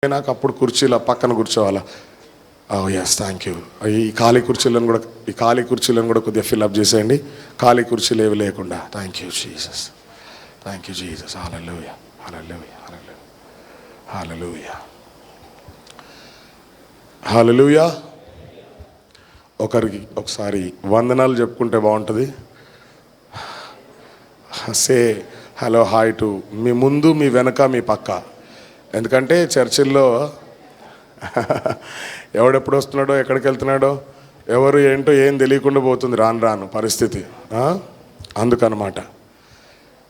నాకు అప్పుడు కుర్చీల పక్కన కూర్చోవాలా. Yes, thank you. ఈ ఖాళీ కుర్చీలను కూడా కొద్దిగా ఫిల్అప్ చేసేయండి. ఖాళీ కుర్చీలు ఏవి లేకుండా. Thank you Jesus, thank you Jesus. Hallelujah, hallelujah, hallelujah, hallelujah, hallelujah. ఒకరికి ఒకసారి వందనాలు చెప్పుకుంటే బాగుంటుంది. సే హలో, హాయ్ టు మీ ముందు, మీ వెనక, మీ పక్క. ఎందుకంటే చర్చిల్లో ఎవడెప్పుడు వస్తున్నాడో, ఎక్కడికి వెళ్తున్నాడో, ఎవరు ఏంటో ఏం తెలియకుండా పోతుంది రాను రాను పరిస్థితి. అందుకనమాట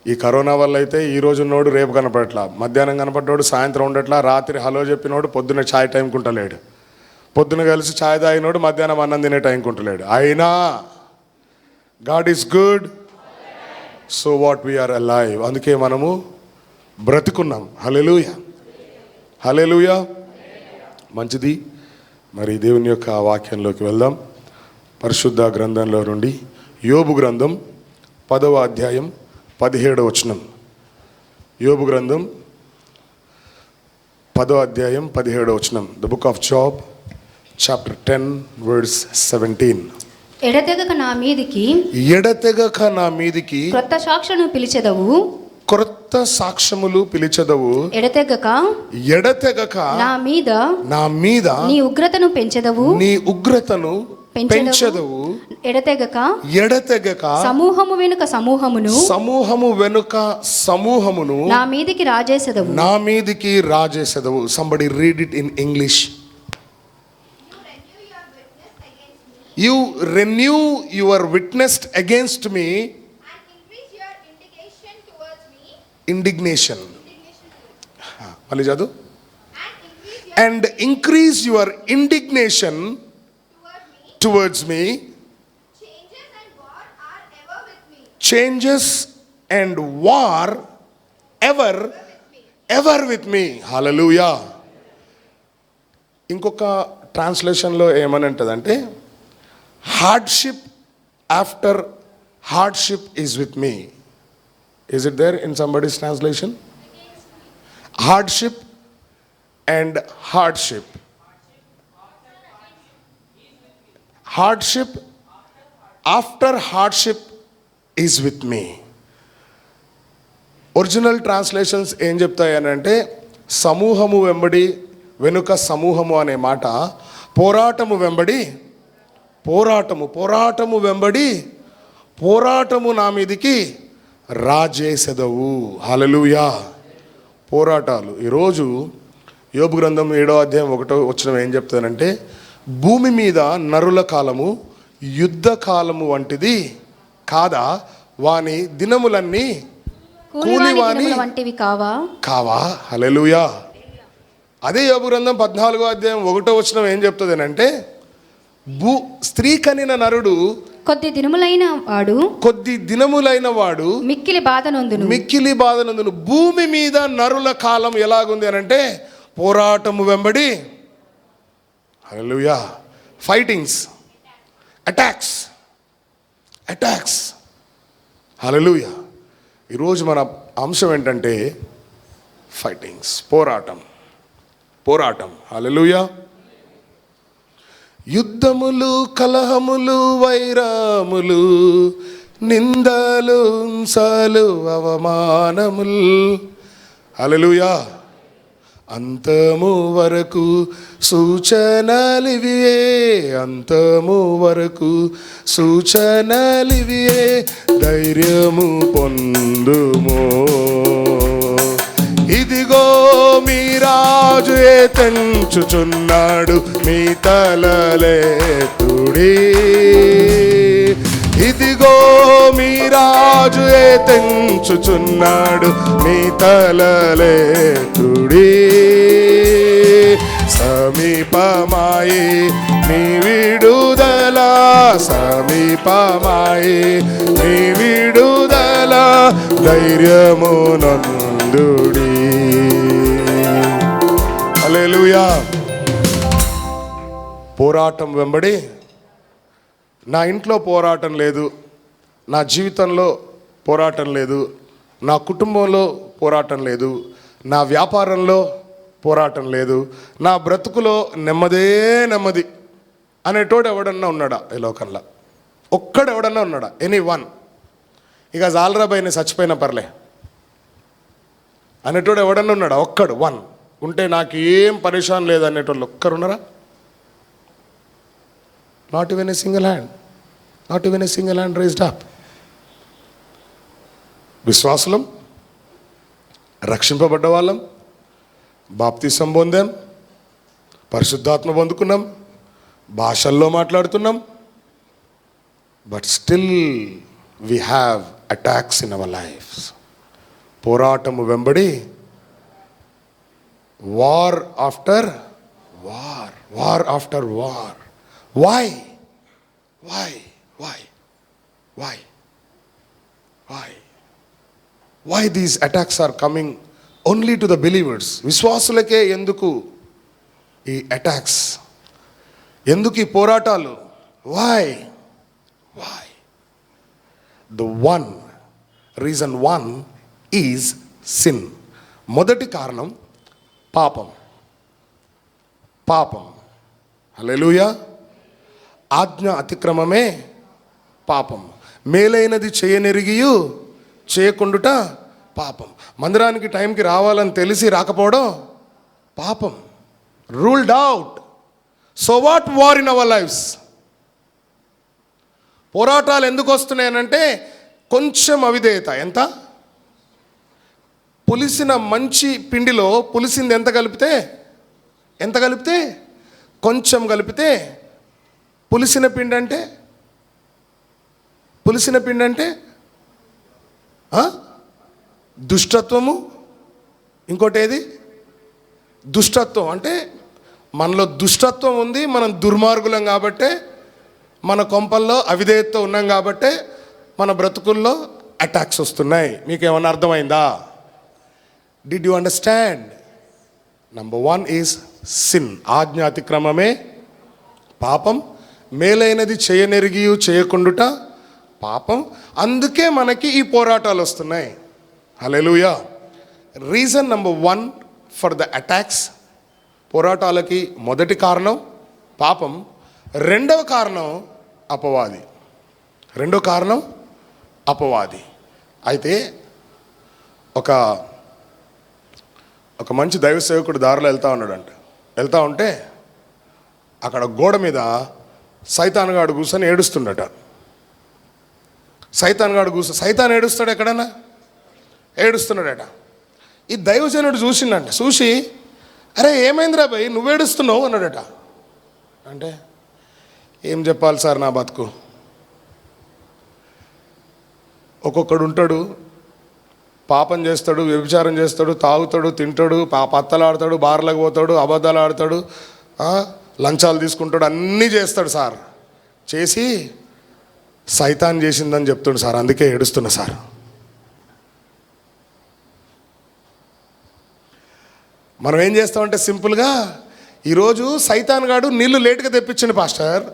ఈ కరోనా వల్ల అయితే ఈరోజు ఉన్నోడు రేపు కనపడట్లా, మధ్యాహ్నం కనపడ్డాడు సాయంత్రం ఉండట్లా, రాత్రి హలో చెప్పినోడు పొద్దున్న ఛాయ్ టైంకి ఉంటలేడు, పొద్దున కలిసి ఛాయ్ తాగినోడు మధ్యాహ్నం అన్నం తినే టైంకి ఉంటలేడు. అయినా God is good, so what we are alive. అందుకే మనము బ్రతుకున్నాం. హల్లెలూయా, హల్లెలూయా. మంచిది. మరి దేవుని యొక్క వాక్యంలోకి వెళ్దాం. పరిశుద్ధ గ్రంథంలో నుండి యోబు గ్రంథం 10వ అధ్యాయం 17వ వచనం. యోబు గ్రంథం 10వ అధ్యాయం 17వ వచనం. The book of Job chapter 10 verse 17. ఎడతెగక నా మీదికి క్రొత్త సాక్షులను పిలిచెదవు, క్రొత్త సాక్ష్యములు పిలిచెదవు, ఎడతెగక నా మీద నీ ఉగ్రతను పెంచెదవు, ఎడతెగక సమూహము వెనుక సమూహమును నా మీదికి రాజేసెదవు. Somebody read it in English. You renew your witness against me, indignation. మళ్ళీ చదువు. And increase your indignation towards me. Changes and war ever with me. Hallelujah. ఇంకొక ట్రాన్స్లేషన్లో ఏమని ఉంటుందంటే, hardship after hardship is with me. Is it there in somebody's translation? Hardship and hardship. Hardship after hardship is with me. Original translations ఏం చెప్తాయి అని అంటే, సమూహము వెంబడి వెనుక సమూహము అనే మాట పోరాటము నా మీదికి రాజేసెదవు. హల్లెలూయా. పోరాటాలు. ఈరోజు యోబు గ్రంథం 7వ అధ్యాయం 1వ వచనం ఏం చెప్తానంటే, భూమి మీద నరుల కాలము యుద్ధ కాలము వంటిది కాదా, వాని దినములన్నీ కూలివాని వంటివి కావా. హల్లెలూయా. అదే యోబు గ్రంథం 14వ అధ్యాయం 1వ వచనం ఏం చెప్తుంది అంటే, స్త్రీ కనిన నరుడు కొద్ది దినములైన వాడు మిక్కిలి బాధనందును. భూమి మీద నరుల కాలం ఎలాగుంది అని అంటే, పోరాటము వెంబడి, హల్లెలూయా, ఫైటింగ్స్, అటాక్స్, హల్లెలూయా. ఈరోజు మన అంశం ఏంటంటే ఫైటింగ్స్, పోరాటం. హల్లెలూయా. యుద్ధములు, కలహములు, వైరములు, నిందలు, హింసలు, అవమానములు. హల్లెలూయా. అంతము వరకు సూచనలివియే, ధైర్యము పొందుమో. ఇదిగో మీ రాజు తెంచుచున్నాడు, మీ తలలెత్తుడి. ఇదిగో మీ రాజు తెంచుచున్నాడు, మీ తలలెత్తుడి. సమీపమాయే నీ విడుదల, ధైర్యము నందుడి. హల్లెలూయా. పోరాటం వెంబడి. నా ఇంట్లో పోరాటం లేదు, నా జీవితంలో పోరాటం లేదు, నా కుటుంబంలో పోరాటం లేదు, నా వ్యాపారంలో పోరాటం లేదు, నా బ్రతుకులో నెమ్మదే నెమ్మది అనేటోడు ఎవడన్నా ఉన్నాడా ఈ లోకంలో? ఒక్కడు ఎవడన్నా ఉన్నాడా? Any one? ఇక జాలరాబాయ్ నేను చచ్చిపోయిన పర్లే అనేటోడు ఎవడన్నా ఉన్నాడా? ఒక్కడు, వన్ ఉంటే నాకు ఏం పరేషాన్ లేదు అనేటోళ్ళు ఒక్కరు ఉన్నారా? Not even a single hand, not even a single hand raised up. విశ్వాసులం, రక్షింపబడ్డ వాళ్ళం, బాప్తిసం పొందాం, పరిశుద్ధాత్మ పొందుకున్నాం, భాషల్లో మాట్లాడుతున్నాం, but still we have attacks in our lives. పోరాటము వెంబడి war after war, war after war. Why why why why why why these attacks are coming only to the believers? విశ్వాసులకే ఎందుకు ఈ అటాక్స్? ఎందుకు ఈ పోరాటాలు? Why why? The one reason one is sin. మొదటి కారణం పాపం. పాపం. హల్లెలూయా. ఆజ్ఞ అతిక్రమమే పాపం. మేలైనది చేయనెరిగియు చేయకుండుట పాపం. మందిరానికి టైంకి రావాలని తెలిసి రాకపోవడం పాపం. Ruled out. So what war in our lives? పోరాటాలు ఎందుకు వస్తున్నాయనంటే కొంచెం అవిధేయత. ఎంత? పులిసిన మంచి పిండిలో పులిసింది ఎంత కలిపితే కొంచెం కలిపితే పులిసిన పిండి అంటే దుష్టత్వము. ఇంకోటి ఏది? దుష్టత్వం. అంటే మనలో దుష్టత్వం ఉంది, మనం దుర్మార్గులం కాబట్టే, మన కొంపల్లో అవిధేయతతో ఉన్నాం కాబట్టే మన బ్రతుకుల్లో అటాక్స్ వస్తున్నాయి. మీకేమన్నా అర్థమైందా? Did you understand? Number one is sin. ఆజ్ఞ అతిక్రమమే పాపం. మేలైనది చేయనెరిగి చేయకుండుట పాపం. అందుకే మనకి ఈ పోరాటాలు వస్తున్నాయి. Hallelujah. Reason number one for the attacks, పోరాటాలకి మొదటి కారణం పాపం. రెండవ కారణం అపవాది. అయితే ఒక మంచి దైవ సేవకుడు దారిలో వెళ్తా ఉంటే అక్కడ గోడ మీద సైతాన్గాడు కూర్చొని ఏడుస్తుండట. సైతాన్ ఏడుస్తాడు ఎక్కడన్నా? ఏడుస్తున్నాడట. ఈ దైవజనుడు చూసి అరే ఏమైందిరా భయ్ నువ్వు ఏడుస్తున్నావు అన్నాడట. అంటే ఏం చెప్పాలి సార్ నా బతుకు? ఒక్కొక్కడు ఉంటాడు, పాపం చేస్తాడు, వ్యభిచారం చేస్తాడు, తాగుతాడు, తింటాడు, పత్తలాడతాడు, బార్లకు పోతాడు, అబద్ధాలు ఆడతాడు, లంచాలు తీసుకుంటాడు, అన్నీ చేస్తాడు సార్. చేసి సైతాన్ చేసిందని చెప్తాడు సార్, అందుకే ఏడుస్తున్నా సార్. మనం ఏం చేస్తామంటే సింపుల్గా, ఈరోజు సైతాన్ గాడు నీళ్లు లేటుగా తెప్పించింది పాస్టర్,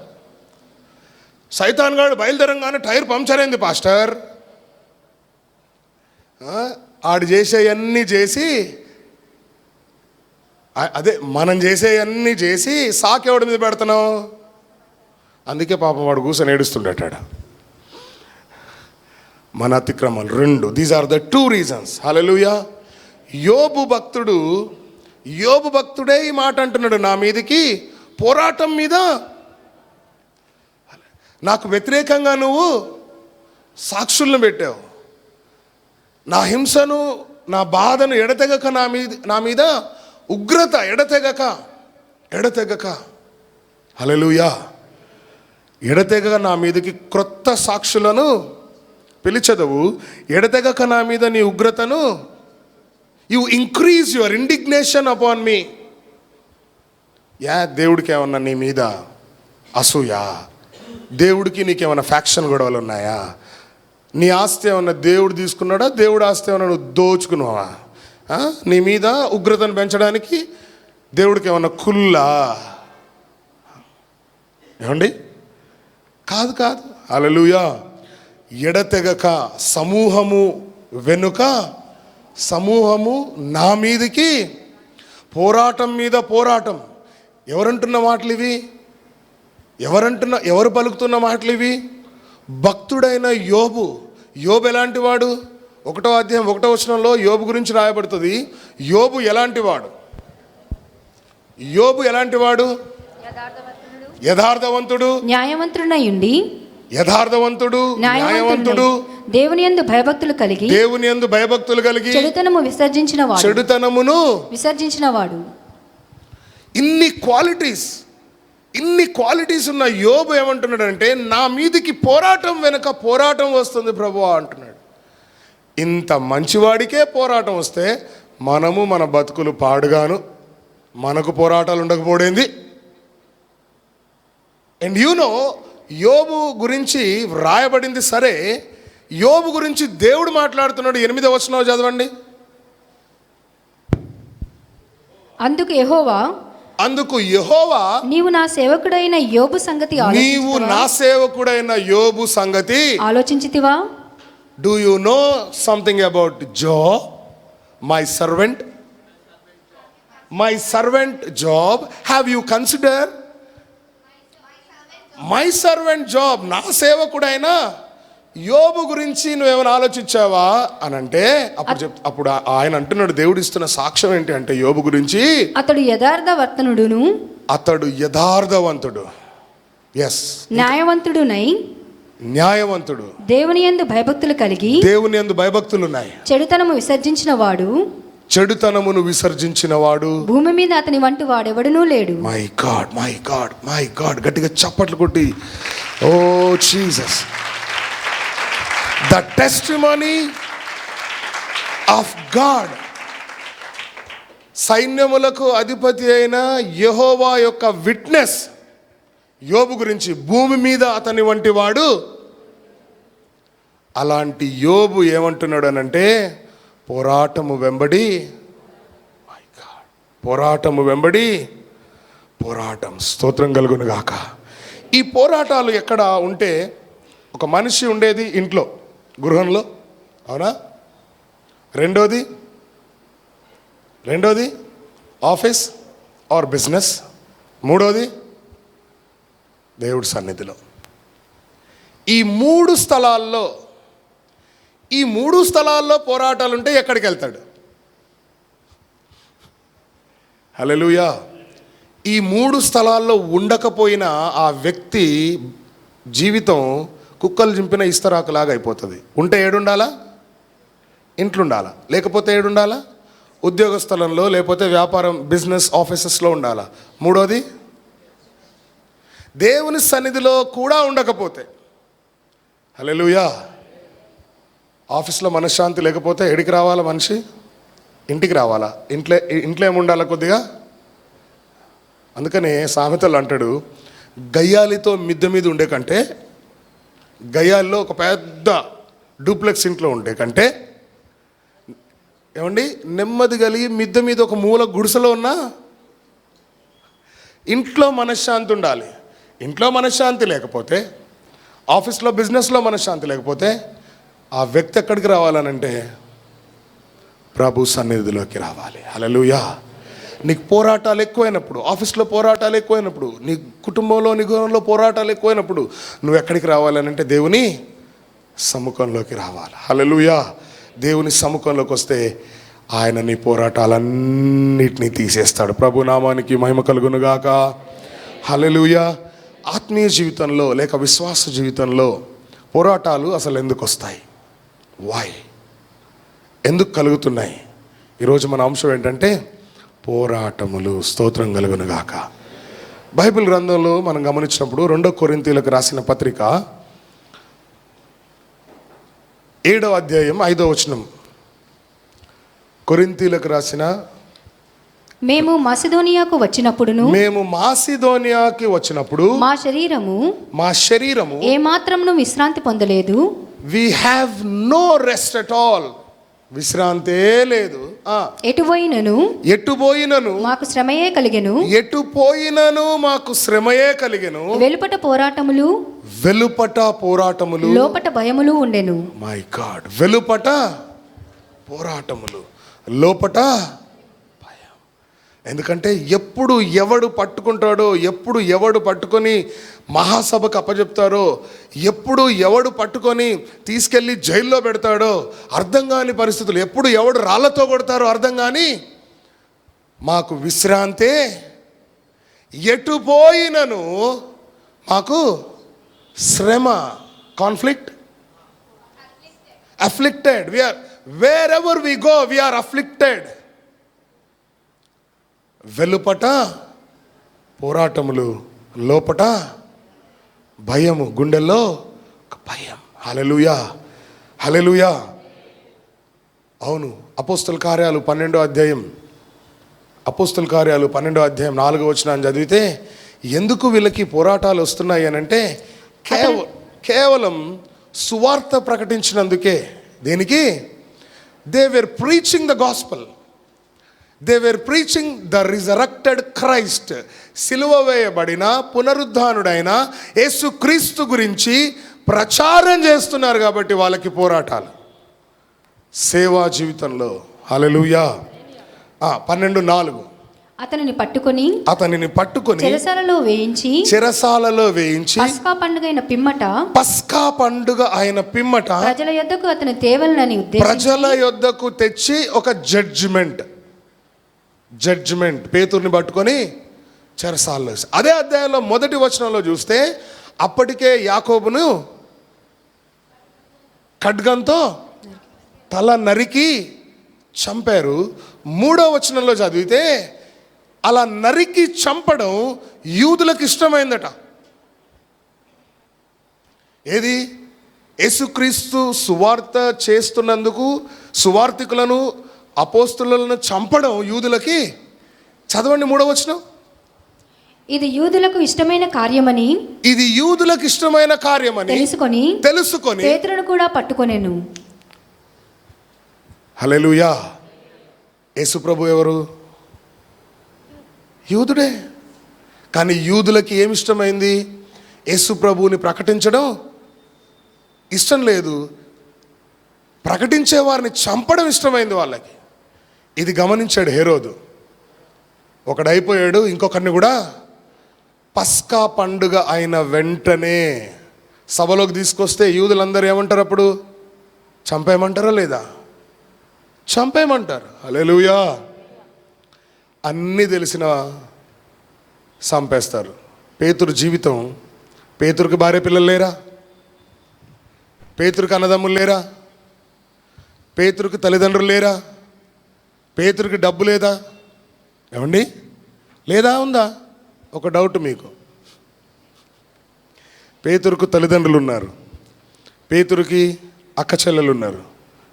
సైతాన్ గాడు బయలుదేరంగానే టైర్ పంక్చర్ అయింది పాస్టర్, ఆడు చేసేవన్నీ చేసి మనం చేసేవన్నీ చేసి సాకెవడి మీద పెడుతున్నాం. అందుకే పాపం వాడు కూర్చొని ఏడుస్తుండటాడు. మన అతిక్రమాలు రెండు. These are the two reasons. Hallelujah. యోబు భక్తుడే ఈ మాట అంటున్నాడు, నా మీదకి పోరాటం మీద నాకు వ్యతిరేకంగా నువ్వు సాక్షులను పెట్టావు, నా హింసను నా బాధను ఎడతెగక నా మీద ఉగ్రత ఎడతెగక హల్లెలూయా ఎడతెగక నా మీదకి క్రొత్త సాక్షులను పిలిచెదవు, ఎడతెగక నా మీద నీ ఉగ్రతను, you increase your indignation upon me. దేవుడికి ఏమన్నా నీ మీద అసూయ? దేవుడికి నీకేమన్నా ఫ్యాక్షన్ గొడవలు ఉన్నాయా? నీ ఆస్తి ఏమన్నా దేవుడు తీసుకున్నాడా? దేవుడు ఆస్తి ఏమన్నా నువ్వు దోచుకున్నావా? నీ మీద ఉగ్రతను పెంచడానికి దేవుడికి ఏమన్నా కుల్లా? ఏమండి? కాదు. హల్లెలూయా. ఎడతెగక సమూహము నా మీదికి పోరాటం మీద పోరాటం. ఎవరంటున్న మాటలు ఇవి? ఎవరు పలుకుతున్న మాటలు ఇవి? భక్తుడైన యోబు. యోబు ఎలాంటి వాడు? 1వ అధ్యాయం 1వ వచనంలో యోబు గురించి రాయబడుతుంది. యోబు ఎలాంటి వాడు? యోబు ఎలాంటి వాడు? యథార్థవంతుడు, న్యాయవంతుడైయుండి, యథార్థవంతుడు, న్యాయవంతుడు, దేవుని యందు భయభక్తులు కలిగి చెడుతనము విసర్జించిన వాడు. ఇన్ని క్వాలిటీస్ ఉన్న యోబు ఏమంటున్నాడంటే, నా మీదికి పోరాటం వెనుక పోరాటం వస్తుంది ప్రభువా అంటున్నాడు. ఇంత మంచివాడికే పోరాటం వస్తే మనము మన బతుకులు పాడుగాను, మనకు పోరాటాలు ఉండకపోయింది. అండ్ యోబు గురించి రాయబడింది సరే, యోబు గురించి దేవుడు మాట్లాడుతున్నాడు. 8వ వచనం చదవండి. అందుకు యెహోవా నీవు నా సేవకుడైన యోబు సంగతి ఆలోచించితివా? Do you know something about Job? My servant Job. Have you consider my servant Job? నా సేవకుడైన యోబు గురించి నువ్వేమైనా ఆలోచించావా అని అంటే, అప్పుడు ఆయన అంటున్నాడు, దేవుడు ఇస్తున్న సాక్ష్యం ఏంటి అంటే, యోబు గురించి అతడు యథార్థవంతుడు, ఎస్, న్యాయవంతుడు, దేవుని యందు భయభక్తులు ఉన్నాయి, చెడుతనమును విసర్జించిన వాడు, భూమి మీద అతని వంటి వాడెవడునూ లేడు. మై గాడ్ గట్టిగా చప్పట్లు కొట్టి, oh Jesus. The testimony of God. సైన్యములకు అధిపతి అయిన యెహోవా యొక్క విట్నెస్ యోబు గురించి, భూమి మీద అతని వంటి వాడు. అలాంటి యోబు ఏమంటున్నాడు అనంటే, పోరాటము వెంబడి పోరాటం. స్తోత్రం కలుగును గాక. ఈ పోరాటాలు ఎక్కడ ఉంటే, ఒక మనిషి ఉండేది ఇంట్లో, గృహంలో, అవునా? రెండోది ఆఫీస్ ఆర్ బిజినెస్. మూడోది దేవుడి సన్నిధిలో. ఈ మూడు స్థలాల్లో పోరాటాలు ఉంటే ఎక్కడికి వెళ్తాడు? హల్లెలూయా. ఈ మూడు స్థలాల్లో ఉండకపోయినా ఆ వ్యక్తి జీవితం కుక్కలు చింపిన ఇస్తరాకులాగా అయిపోతుంది. ఉంటే ఏడుండాలా? ఇంట్లో ఉండాలా. లేకపోతే ఏడుండాలా? ఉద్యోగ స్థలంలో, లేకపోతే వ్యాపారం బిజినెస్ ఆఫీసెస్లో ఉండాలా. మూడోది దేవుని సన్నిధిలో కూడా ఉండకపోతే, హల్లెలూయా, ఆఫీస్లో మనశ్శాంతి లేకపోతే ఎడికి రావాలా మనిషి? ఇంటికి రావాలా? ఇంట్లో ఏముండాలా కొద్దిగా? అందుకనే సామెతలు అంటాడు, గయ్యాలితో మిద్దె మీద ఉండే కంటే, గయ్యాల్లో ఒక పెద్ద డూప్లెక్స్ ఇంట్లో ఉండే కంటే, ఏమండి, నెమ్మది కలిగి మిద్దె మీద ఒక మూల గుడిసెలో ఉన్నా ఇంట్లో మనశ్శాంతి ఉండాలి. ఇంట్లో మనశ్శాంతి లేకపోతే, ఆఫీస్లో బిజినెస్లో మనశ్శాంతి లేకపోతే, ఆ వ్యక్తి ఎక్కడికి రావాలనంటే ప్రభు సన్నిధిలోకి రావాలి. హల్లెలూయా. నీకు పోరాటాలు ఎక్కువైనప్పుడు, ఆఫీస్లో పోరాటాలు ఎక్కువైనప్పుడు, నీ కుటుంబంలో, నీ గృహంలో పోరాటాలు ఎక్కువైనప్పుడు నువ్వు ఎక్కడికి రావాలనంటే దేవుని సముఖంలోకి రావాలి. హల్లెలూయా. దేవుని సముఖంలోకి వస్తే ఆయన నీ పోరాటాలన్నిటినీ తీసేస్తాడు. ప్రభు నామానికి మహిమ కలుగునుగాక. హల్లెలూయా. ఆత్మీయ జీవితంలో లేక విశ్వాస జీవితంలో పోరాటాలు అసలు ఎందుకు వస్తాయి? వై? ఎందుకు కలుగుతున్నాయి? ఈరోజు మన అంశం ఏంటంటే పోరాటములు. స్తోత్రం కలుగునుగాక. బైబిల్ గ్రంథంలో మనం గమనించినప్పుడు 2 కొరింథీయులకు రాసిన పత్రిక 7వ అధ్యాయం 5వ వచనం. కొరింథీయులకు రాసిన, మేము మాసిదోనియాకు వచ్చినప్పుడు మా శరీరము ఏమాత్రమును విశ్రాంతి పొందలేదు. we have no rest at all. విశ్రాంతే లేదు. ఎటు పోయినను మాకు శ్రమయే కలిగెను. వెలుపట పోరాటములు లోపట భయములు ఉండెను. My God. వెలుపట పోరాటములు, లోపట భయం. ఎందుకంటే ఎప్పుడు ఎవడు పట్టుకుంటాడో, ఎప్పుడు ఎవడు పట్టుకొని మహాసభకు అప్పచెప్తారో, ఎప్పుడు ఎవడు పట్టుకొని తీసుకెళ్ళి జైల్లో పెడతాడో అర్థం కాని పరిస్థితులు, ఎప్పుడు ఎవడు రాళ్లతో కొడతారో అర్థం కాని మాకు విశ్రాంతే, ఎటు పోయినను మాకు శ్రమ, conflict, afflicted, we are wherever we go we are afflicted. వెలుపట పోరాటములు, లోపట భయము, గుండెల్లో ఒక భయం. హల్లెలూయా, హల్లెలూయా. అవును, అపోస్తల కార్యాలు 12వ అధ్యాయం, అపోస్తల కార్యాలు 12వ అధ్యాయం 4వ వచనాన్ని చదివితే ఎందుకు వీళ్ళకి పోరాటాలు వస్తున్నాయి అని అంటే కేవలం సువార్త ప్రకటించినందుకే. దేనికి? They were preaching the gospel, they were preaching the resurrected Christ. సిలువ వేయబడిన పునరుద్ధానుడైన యేసుక్రీస్తు గురించి ప్రచారం చేస్తున్నారు కాబట్టి వాళ్ళకి పోరాటాలు సేవా జీవితంలో. హల్లెలూయా. 12:4 అతనిని పట్టుకొని చెరసాలలో వేయించి పస్కా పండుగ అయిన పిమ్మట ప్రజల యొద్దకు అతను తేవలనని ప్రజల యొద్దకు తెచ్చి ఒక జడ్జిమెంట్ పేతురుని పట్టుకొని చెరసాలలో. అదే అధ్యాయంలో మొదటి వచనంలో చూస్తే అప్పటికే యాకోబును ఖడ్గంతో తల నరికి చంపారు. 3వ వచనంలో చదివితే అలా నరికి చంపడం యూదులకు ఇష్టమైందట. ఏది? యేసుక్రీస్తు సువార్త చేస్తున్నందుకు సువార్థికులను, అపోస్తులను చంపడం యూదులకి. చదవండి 3వ వచనం. ఇది యూదులకు ఇష్టమైన కార్యమని తెలుసుకొని పేతురును కూడా పట్టుకొనెను. హల్లెలూయా. యేసు ప్రభు ఎవరు? యూదుడే. కానీ యూదులకి ఏమి ఇష్టమైంది? యేసు ప్రభువుని ప్రకటించడం ఇష్టం లేదు, ప్రకటించే వారిని చంపడం ఇష్టమైంది వాళ్ళకి. ఇది గమనించాడు హేరోదు. ఒకడైపోయాడు, ఇంకొకరిని కూడా పస్కా పండుగ అయిన వెంటనే సభలోకి తీసుకొస్తే యూదులందరూ ఏమంటారు? అప్పుడు చంపేయమంటారా లేదా? చంపేయమంటారు. హల్లెలూయా. అన్నీ తెలిసిన చంపేస్తారు. పేతురు జీవితం, పేతురుకి భార్య పిల్లలు లేరా? పేతురుకి అన్నదమ్ములు లేరా? పేతురుకి తల్లిదండ్రులు లేరా? పేతురుకి డబ్బు లేదా? ఏమండి, లేదా? ఉందా? ఒక డౌట్ మీకు. పేతురుకు తల్లిదండ్రులు ఉన్నారు, పేతురుకి అక్క చెల్లెలు ఉన్నారు,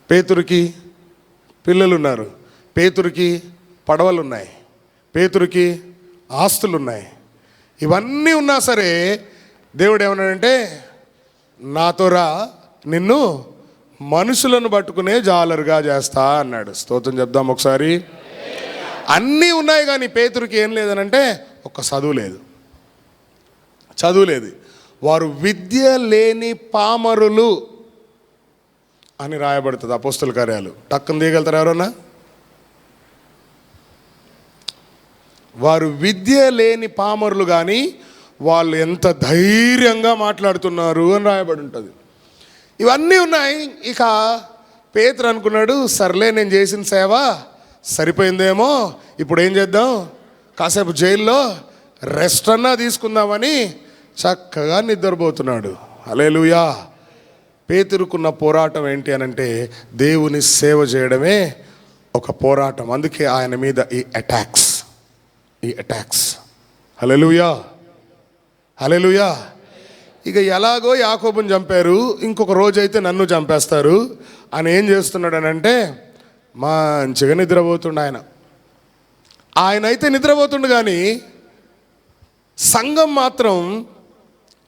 పేతురుకి పిల్లలు ఉన్నారు, పేతురుకి పడవలు ఉన్నాయి, పేతురుకి ఆస్తులు ఉన్నాయి. ఇవన్నీ ఉన్నా సరే దేవుడు ఏమన్నాడంటే, నాతో రా, నిన్ను మనుషులను పట్టుకునే జాలరుగా చేస్తా అన్నాడు. స్తోత్రం చెప్దాం ఒకసారి. అన్నీ ఉన్నాయి కానీ పేతురుకి ఏం లేదనంటే ఒక్క చదువు లేదు. వారు విద్య లేని పామరులు అని రాయబడుతుంది అపోస్తల కార్యాలు. టక్కున తీయగలుగుతారు ఎవరన్నా? వారు విద్య లేని పామరులు, కానీ వాళ్ళు ఎంత ధైర్యంగా మాట్లాడుతున్నారు అని రాయబడి ఉంటుంది. ఇవన్నీ ఉన్నాయి. ఇక పేతురు అనుకున్నాడు, సర్లే నేను చేసిన సేవ సరిపోయిందేమో, ఇప్పుడు ఏం చేద్దాం, కాసేపు జైల్లో రెస్ట్ అన్నా తీసుకుందామని చక్కగా నిద్రపోతున్నాడు. హల్లెలూయా. పేతురుకున్న పోరాటం ఏంటి అనంటే దేవుని సేవ చేయడమే ఒక పోరాటం. అందుకే ఆయన మీద ఈ అటాక్స్. హల్లెలూయా, హల్లెలూయా. ఇక ఎలాగో యాకోబుని చంపారు, ఇంకొక రోజు అయితే నన్ను చంపేస్తారు అని ఏం చేస్తున్నాడు అనంటే మంచిగా నిద్రపోతుండు ఆయన అయితే నిద్రపోతుండు, కానీ సంఘం మాత్రం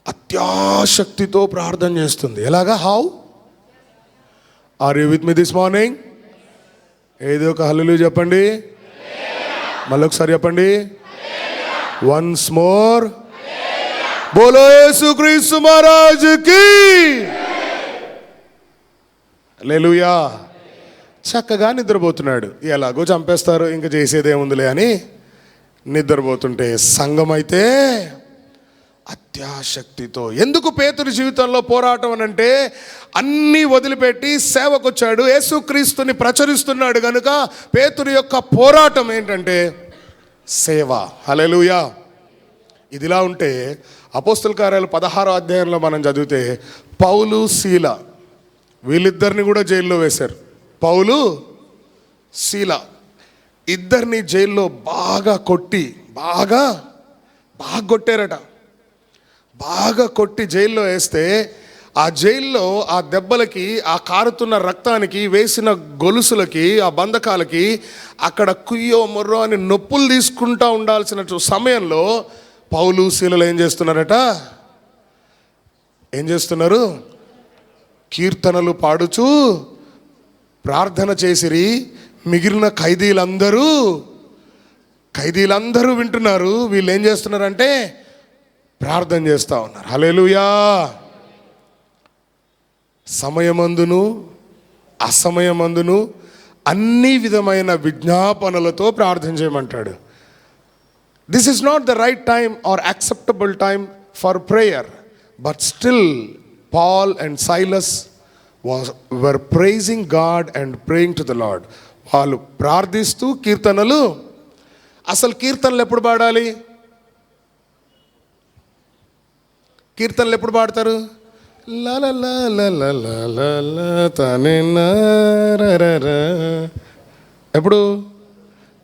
అత్యాశక్తితో ప్రార్థన చేస్తుంది. ఎలాగా? How are you with me this morning? ఏదో ఒక హల్లెలూయా చెప్పండి. మళ్ళీ ఒకసారి చెప్పండి. వన్స్ మోర్ బోలో యేసుక్రీస్తు మహారాజుకి హల్లెలూయా. చక్కగా నిద్రపోతున్నాడు. ఎలాగో చంపేస్తారు, ఇంకా చేసేదేముందిలే అని నిద్రపోతుంటే సంఘం అయితే అత్యాశక్తితో. ఎందుకు పేతురు జీవితంలో పోరాటం అని అంటే, అన్నీ వదిలిపెట్టి సేవకొచ్చాడు, యేసుక్రీస్తుని ప్రచురిస్తున్నాడు కనుక పేతురు యొక్క పోరాటం ఏంటంటే సేవ. హల్లెలూయా. ఇదిలా ఉంటే అపోస్తల కార్యాలు 16వ అధ్యాయంలో మనం చదివితే పౌలు శీల వీళ్ళిద్దరిని కూడా జైల్లో వేశారు. పౌలు శీల ఇద్దరిని జైల్లో బాగా కొట్టి బాగా కొట్టారట. బాగా కొట్టి జైల్లో వేస్తే ఆ జైల్లో ఆ దెబ్బలకి, ఆ కారుతున్న రక్తానికి, వేసిన గొలుసులకి, ఆ బంధకాలకి అక్కడ కుయ్యో మొర్రో అని నొప్పులు తీసుకుంటూ ఉండాల్సిన సమయంలో పౌలు శీలలు ఏం చేస్తున్నారు? కీర్తనలు పాడుచూ ప్రార్థన చేసిరి. మిగిలిన ఖైదీలందరూ వింటున్నారు. వీళ్ళు ఏం చేస్తున్నారంటే ప్రార్థన చేస్తూ ఉన్నారు. హల్లెలూయా. సమయమందును అసమయమందును అన్ని విధమైన విజ్ఞాపనలతో ప్రార్థన చేయమంటాడు. This is not the right time or acceptable time for prayer, but still Paul and Silas were praising God and praying to the Lord. వాళ్ళు ప్రార్థిస్తూ కీర్తనలు. అసలు కీర్తనలు ఎప్పుడు పాడాలి? కీర్తనలు ఎప్పుడు పాడతారు? ఎప్పుడు?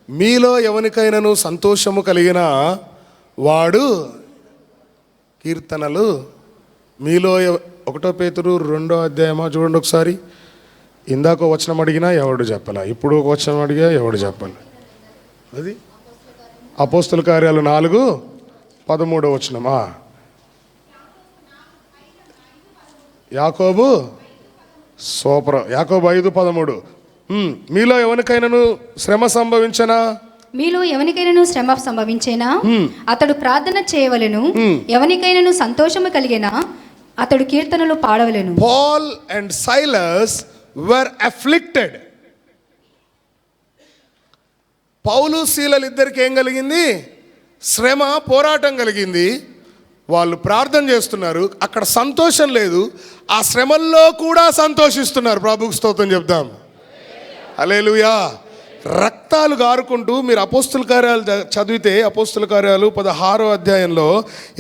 మీలో ఎవరికైనాను సంతోషము కలిగిన వాడు కీర్తనలు. మీలో 1 పేతురు 2వ అధ్యాయమా చూడండి ఒకసారి. ఇందాక వచనం అడిగినా ఎవడు చెప్పాల, ఇప్పుడు ఒక వచనం అడిగా ఎవడు చెప్పాలి. అది అపోస్తల కార్యాలు 4:13 వచనమా. యాకోబు 5:13. మీలో ఎవరికైనాను శ్రమ సంభవించనా, అతడు ప్రార్థన చేయవలెను. ఎవరికైనాను సంతోషము కలిగినా అతడు కీర్తనలు పాడవలెను. Paul and Silas were afflicted. పౌలు శీలలు ఇద్దరికి ఏం కలిగింది? శ్రమ, పోరాటం కలిగింది. వాళ్ళు ప్రార్థన చేస్తున్నారు, అక్కడ సంతోషం లేదు. ఆ శ్రమల్లో కూడా సంతోషిస్తున్నారు. ప్రభువుకు స్తోత్రం చెప్దాం. హల్లెలూయా. రక్తాలు గారుకుంటూ మీరు అపోస్తల కార్యాలు చదివితే, అపోస్తల కార్యాలు 16వ అధ్యాయంలో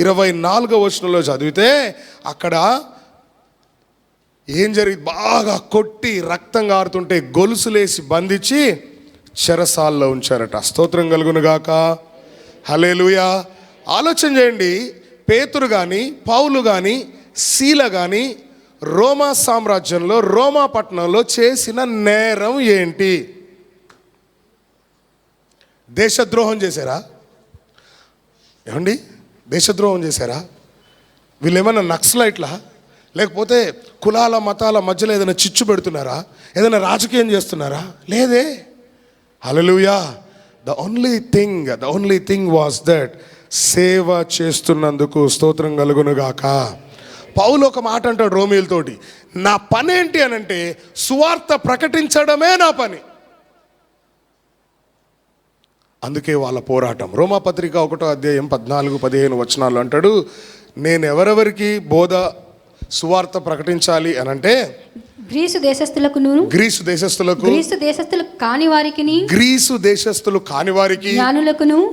24వ వచనంలో చదివితే అక్కడ ఏం జరిగింది? బాగా కొట్టి రక్తం గారుతుంటే గొలుసులేసి బంధించి చెరసాల్లో ఉంచారట. స్తోత్రం కలుగును గాక. హల్లెలూయా. ఆలోచన చేయండి, పేతురు కానీ, పౌలు కానీ, శీల కానీ రోమా సామ్రాజ్యంలో, రోమా పట్టణంలో చేసిన నేరం ఏంటి? దేశద్రోహం చేశారా? ఏమండి, దేశద్రోహం చేశారా? వీళ్ళు ఏమైనా నక్సలైట్లా? లేకపోతే కులాల మతాల మధ్యలో ఏదైనా చిచ్చు పెడుతున్నారా? ఏదైనా రాజకీయం చేస్తున్నారా? లేదే. Hallelujah. The only thing was that సేవ చేస్తున్నందుకు స్తోత్రం కలుగునుగాక. పౌలు ఒక మాట అంటాడు రోమీయులతోటి, నా పని ఏంటి అని అంటే సువార్త ప్రకటించడమే నా పని. అందుకే వాళ్ళ పోరాటం. రోమాపత్రిక 1వ అధ్యాయం 14-15 వచనాలు అంటాడు, నేను ఎవరెవరికి సువార్త ప్రకటించాలి అని అంటే గ్రీసు దేశస్థులకు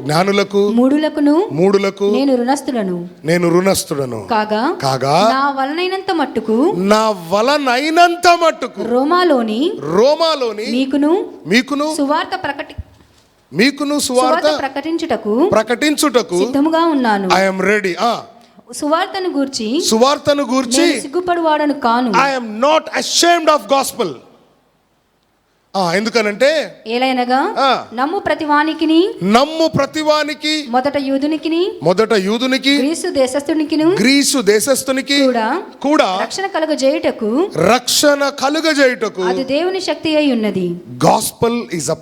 జ్ఞానులకు మూఢులకు నేను రుణస్థుడను కాగా నా వలనైనంత మట్టుకు రోమాలోని మీకును సువార్త ప్రకటించుటకు సిద్ధముగా ఉన్నాను. I am ready. సువార్తను గూర్చి సిగ్గుపడువాడను కాను. I am not ashamed of gospel. ఎందుకనంటే ఏలైనగా నమ్ము ప్రతివానికి మొదట యూదునికి గ్రీసు దేశస్థునికి కూడా రక్షణ కలుగజేయుటకు అది దేవుని శక్తి అయి ఉన్నది. Gospel is a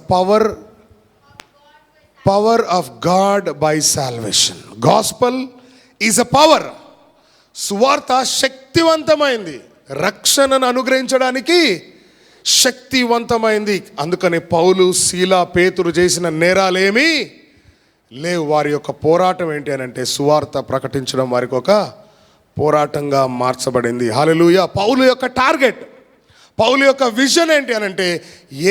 power of God by salvation. Gospel is a power. సువార్త శక్తివంతమైంది, రక్షణను అనుగ్రహించడానికి శక్తివంతమైంది. అందుకని పౌలు, శీల, పేతురు చేసిన నేరాలేమి లేవు. వారి యొక్క పోరాటం ఏంటి అని అంటే సువార్త ప్రకటించడం వారికి ఒక పోరాటంగా మార్చబడింది. హల్లెలూయా. పౌలు యొక్క టార్గెట్, పౌలు యొక్క విజన్ ఏంటి అని అంటే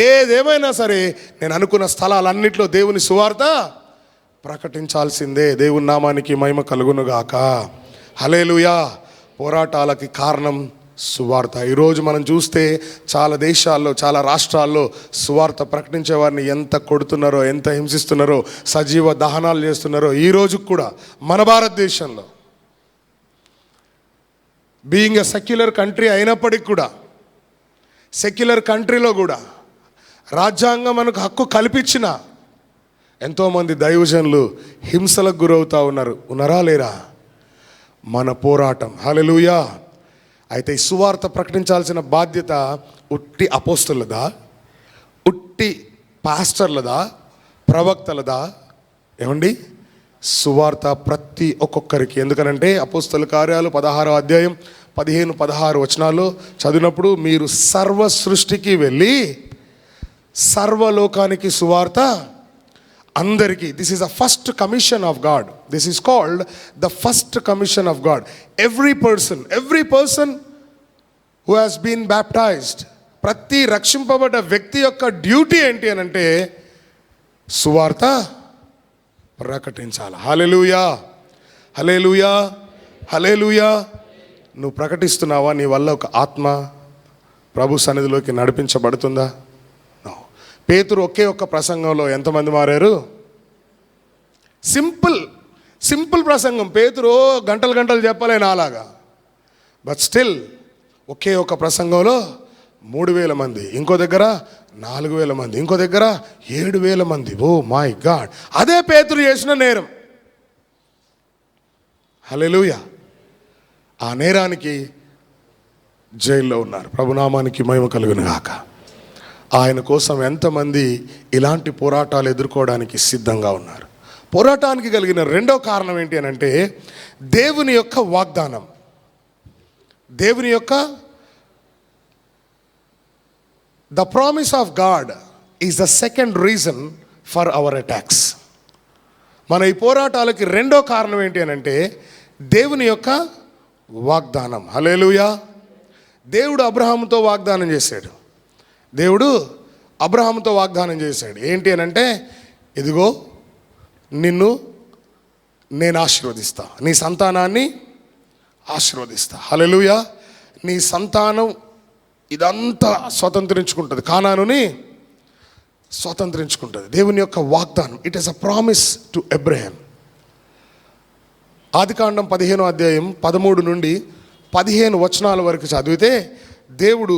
ఏదేమైనా సరే నేను అనుకున్న స్థలాలన్నింటిలో దేవుని సువార్త ప్రకటించాల్సిందే. దేవుని నామానికి మహిమ కలుగునుగాక. హల్లెలూయా. పోరాటాలకి కారణం సువార్త. ఈరోజు మనం చూస్తే చాలా దేశాల్లో, చాలా రాష్ట్రాల్లో సువార్త ప్రకటించే వారిని ఎంత కొడుతున్నారో, ఎంత హింసిస్తున్నారో, సజీవ దహనాలు చేస్తున్నారో. ఈరోజు కూడా మన భారతదేశంలో బీయింగ్ ఎ సెక్యులర్ కంట్రీ అయినప్పటికీ కూడా, సెక్యులర్ కంట్రీలో కూడా రాజ్యాంగం మనకు హక్కు కల్పించిన ఎంతోమంది దైవజనులు హింసలకు గురవుతూ ఉన్నారా లేరా? మన పోరాటం. హల్లెలూయా. అయితే ఈ సువార్త ప్రకటించాల్సిన బాధ్యత ఉట్టి అపోస్తలుదా, ఉట్టి పాస్టర్లదా, ప్రవక్తలదా? ఏమండి, సువార్త ప్రతి ఒక్కొక్కరికి. ఎందుకనంటే అపోస్తల కార్యాలు 16వ అధ్యాయం 15-16 వచనాల్లో చదివినప్పుడు మీరు సర్వ సృష్టికి వెళ్ళి సర్వలోకానికి సువార్త అందరికీ. This is the first commission of God. This is called the first commission of God. Every person who has been baptised, ప్రతి రక్షింపబడ్డ వ్యక్తి యొక్క డ్యూటీ ఏంటి అని అంటే సువార్త ప్రకటించాలి. హల్లెలూయా, హల్లెలూయా, హల్లెలూయా. నువ్వు ప్రకటిస్తున్నావా? నీ వల్ల ఒక ఆత్మ ప్రభు సన్నిధిలోకి నడిపించబడుతుందా? పేతురు ఒకే ఒక్క ప్రసంగంలో ఎంతమంది మారారు? సింపుల్ ప్రసంగం. పేతురు గంటలు చెప్పలే నాలాగా. బట్ స్టిల్ ఒకే ఒక్క ప్రసంగంలో 3000 మంది, ఇంకో దగ్గర 4000 మంది, ఇంకో దగ్గర 7000 మంది. Oh my God. అదే పేతురు చేసిన నేరం. హల్లెలూయా. ఆ నేరానికి జైల్లో ఉన్నారు. ప్రభునామానికి మహిమ కలుగును గాక. ఆయన కోసం ఎంతమంది ఇలాంటి పోరాటాలు ఎదుర్కోవడానికి సిద్ధంగా ఉన్నారు? పోరాటానికి కలిగిన రెండో కారణం ఏంటి అని అంటే దేవుని యొక్క వాగ్దానం. దేవుని యొక్క the promise of God is the second reason for hour attacks. మన ఈ పోరాటాలకి రెండో కారణం ఏంటి అని అంటే దేవుని యొక్క వాగ్దానం. హల్లెలూయా. దేవుడు అబ్రహాముతో వాగ్దానం చేశాడు. అబ్రహాముతో వాగ్దానం చేశాడు. ఏంటి అని అంటే ఇదిగో నిన్ను నేను ఆశీర్వదిస్తా, నీ సంతానాన్ని ఆశీర్వదిస్తా. హల్లెలూయా. నీ సంతానం ఇదంతా స్వతంత్రించుకుంటుంది, కానానుని స్వతంత్రించుకుంటుంది. దేవుని యొక్క వాగ్దానం. It is a promise to Abraham. ఆదికాండం 15వ అధ్యాయం 13 నుండి 15 వచనాల వరకు చదివితే దేవుడు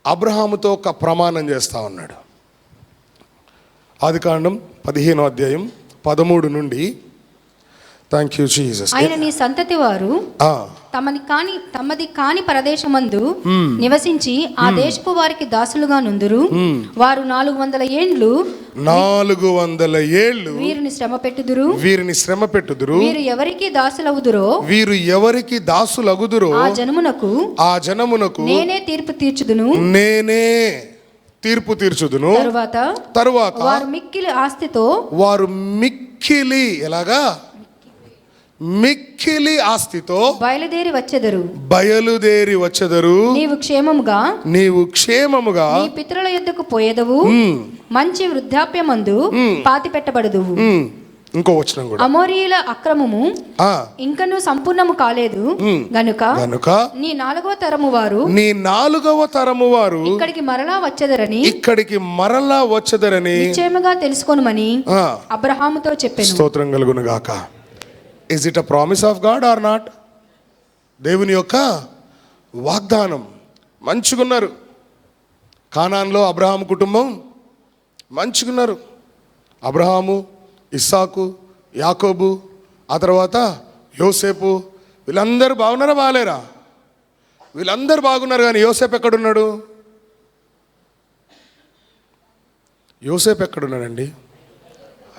అబ్రహాముతో ఒక ప్రమాణం చేస్తూ ఉన్నాడు. ఆదికాండం 15వ అధ్యాయం 13 నుండి. Thank you Jesus. ఆయన నీ సంతతి వారు తమది కాని ప్రదేశమందు నివసించి ఆ దేశపు వారికి దాసులుగా నుందురు. వారు 400 ఏండ్లు వీరిని శ్రమ పెట్టుదురు. వీరు ఎవరికి దాసులగుదురో ఆ జనమునకు నేనే తీర్పు తీర్చుదును. తరువాత వారు మిక్కిలి ఎలాగా మిక్కిలి ఆస్తితో బయలుదేరి వచ్చెదరు. నీవు క్షేమముగా నీ పితరుల యొద్దకు పోయేదవు. మంచి వృద్ధాప్యమందు పాతి పెట్టబడదు. ఇంకో వచనం కూడా, అమోరీయుల అక్రమము ఇంకను సంపూర్ణము కాలేదు గనుక నీ 4వ తరము వారు ఇక్కడికి మరలా వచ్చెదరని నిశ్చయముగా తెలుసుకొనుమని అబ్రహాముతో చెప్పెను. స్తోత్రం కలుగును గాక. Is it a promise of God or not? దేవుని యొక్క వాగ్దానం. మంచిగున్నారు. కానాన్లో అబ్రహాము కుటుంబం మంచిగున్నారు. అబ్రహాము, ఇస్సాకు, యాకోబు, ఆ తర్వాత యోసేపు, వీళ్ళందరూ బాగున్నారా బాగాలేరా? వీళ్ళందరూ బాగున్నారు. కానీ యోసేపు ఎక్కడున్నాడండి?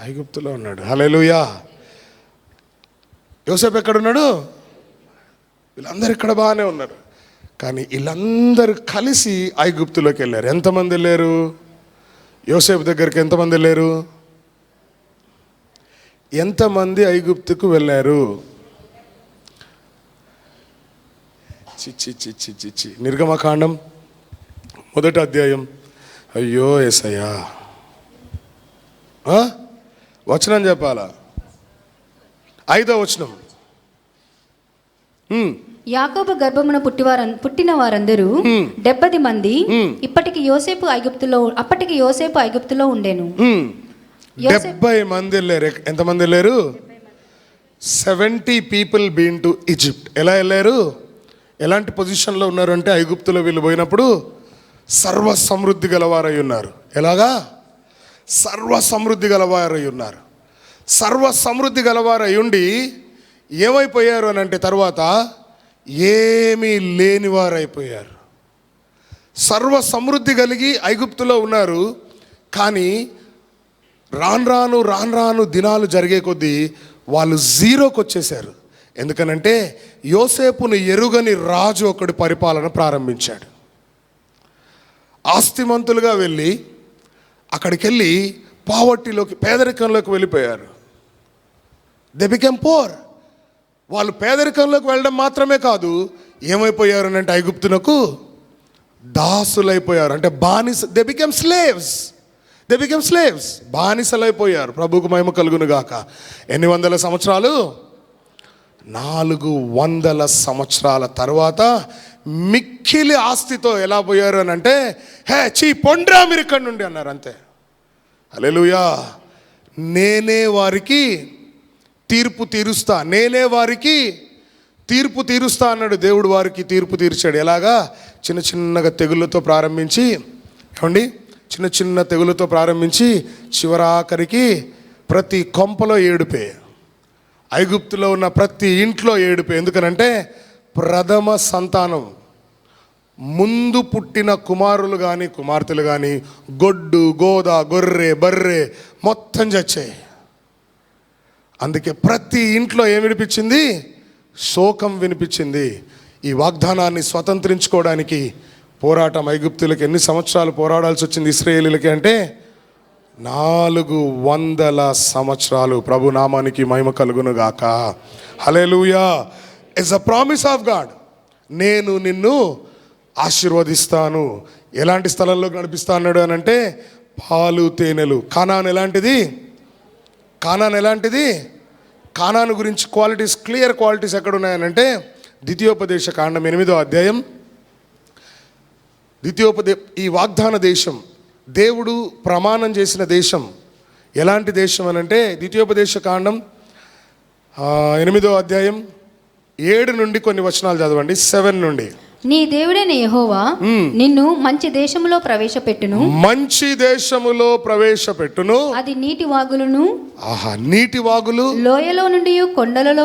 ఐగుప్తులో ఉన్నాడు. హల్లెలూయా. యోసేపు ఎక్కడున్నాడు? వీళ్ళందరూ ఇక్కడ బాగానే ఉన్నారు. కానీ వీళ్ళందరూ కలిసి ఐగుప్తులోకి వెళ్ళారు. ఎంతమంది వెళ్ళారు? యోసేపు దగ్గరికి ఎంతమంది వెళ్ళారు? ఎంతమంది ఐగుప్తుకు వెళ్ళారు? చిచ్చి నిర్గమకాండం 1వ అధ్యాయం. అయ్యో యేసయ్యా, వచనం చెప్పాలా? 5వ వచనం. యాకోబు గర్భమున పుట్టిన వారందరూ 70 మంది అప్పటికి యోసేపు ఐగుప్తులో ఉండెను. 70 మంది వెళ్ళారు. ఎంతమంది వెళ్ళారు? 70 పీపుల్ బీన్ టు ఈజిప్ట్. ఎలా వెళ్ళారు? ఎలాంటి పొజిషన్లో ఉన్నారు అంటే, ఐగుప్తులో వీళ్ళు పోయినప్పుడు సర్వ సమృద్ధి గలవారై ఉన్నారు. ఎలాగా? సర్వ సమృద్ధి గలవారై ఉన్నారు. సర్వ సమృద్ధి గలవారై ఉండి ఏమైపోయారు అని అంటే, తర్వాత ఏమీ లేనివారైపోయారు. సర్వ సమృద్ధి కలిగి ఐగుప్తులో ఉన్నారు, కానీ రాను రాను దినాలు జరిగే కొద్దీ వాళ్ళు జీరోకి వచ్చేసారు. ఎందుకనంటే యోసేపును ఎరుగని రాజు ఒకటి పరిపాలన ప్రారంభించాడు. ఆస్తిమంతులుగా వెళ్ళి అక్కడికి వెళ్ళి పావర్టీలోకి, పేదరికంలోకి వెళ్ళిపోయారు. They became poor. వాళ్ళు పేదరికంలోకి వెళ్ళడం మాత్రమే కాదు, ఏమైపోయారు అంటే ఐగుప్తునకు దాసులైపోయారు. అంటే బానిస. They became slaves. బానిసలైపోయారు. ప్రభువుకు మహిమ కలుగును గాక. ఎన్ని వందల సంవత్సరాలు? 400 సంవత్సరాల తర్వాత మిక్కిలి ఆస్తితో ఎలా పోయారు అని అంటే, పొండ్రా మీరు ఇక్కడి నుండి అన్నారు. అంతే. హల్లెలూయా. నేనే వారికి తీర్పు తీరుస్తా, నేనే వారికి తీర్పు తీరుస్తా అన్నాడు దేవుడు. వారికి తీర్పు తీర్చాడు. ఎలాగా? చిన్నగా తెగుళ్ళతో ప్రారంభించి, ఏమండి, చిన్న తెగులతో ప్రారంభించి చివరాఖరికి ప్రతి కొంపలో ఏడుపే. ఐగుప్తులో ఉన్న ప్రతి ఇంట్లో ఏడుపే. ఎందుకనంటే ప్రథమ సంతానం, ముందు పుట్టిన కుమారులు కానీ కుమార్తెలు కానీ గొడ్డు గోద గొర్రె బర్రె మొత్తం చచ్చాయి. అందుకే ప్రతి ఇంట్లో ఏం వినిపించింది? శోకం వినిపించింది. ఈ వాగ్దానాన్ని స్వతంత్రించుకోవడానికి పోరాటం. ఐగుప్తులకి ఎన్ని సంవత్సరాలు పోరాడాల్సి వచ్చింది ఇశ్రాయేలీలకి అంటే 400 సంవత్సరాలు. ప్రభు నామానికి మహిమ కలుగును గాక. Hallelujah. It's a promise of God. నేను నిన్ను ఆశీర్వదిస్తాను. ఎలాంటి స్థలంలో నడిపిస్తా అన్నాడు అని అంటే, పాలు తేనెలు. కానాన్ ఎలాంటిది? కానాను గురించి క్వాలిటీస్, క్లియర్ క్వాలిటీస్ ఎక్కడున్నాయనంటే, ద్వితీయోపదేశ కాండం 8వ అధ్యాయం. ఈ వాగ్దాన దేశం, దేవుడు ప్రమాణం చేసిన దేశం ఎలాంటి దేశం అనంటే, ద్వితీయోపదేశ కాండం 8వ అధ్యాయం 7 నుండి కొన్ని వచనాలు చదవండి. 7 నుండి. నీ దేవుడైన యెహోవా నిన్ను మంచి దేశములో ప్రవేశపెట్టును. అది నీటి వాగులను, నీటి వాగులు, లోయలో నుండి కొండలలో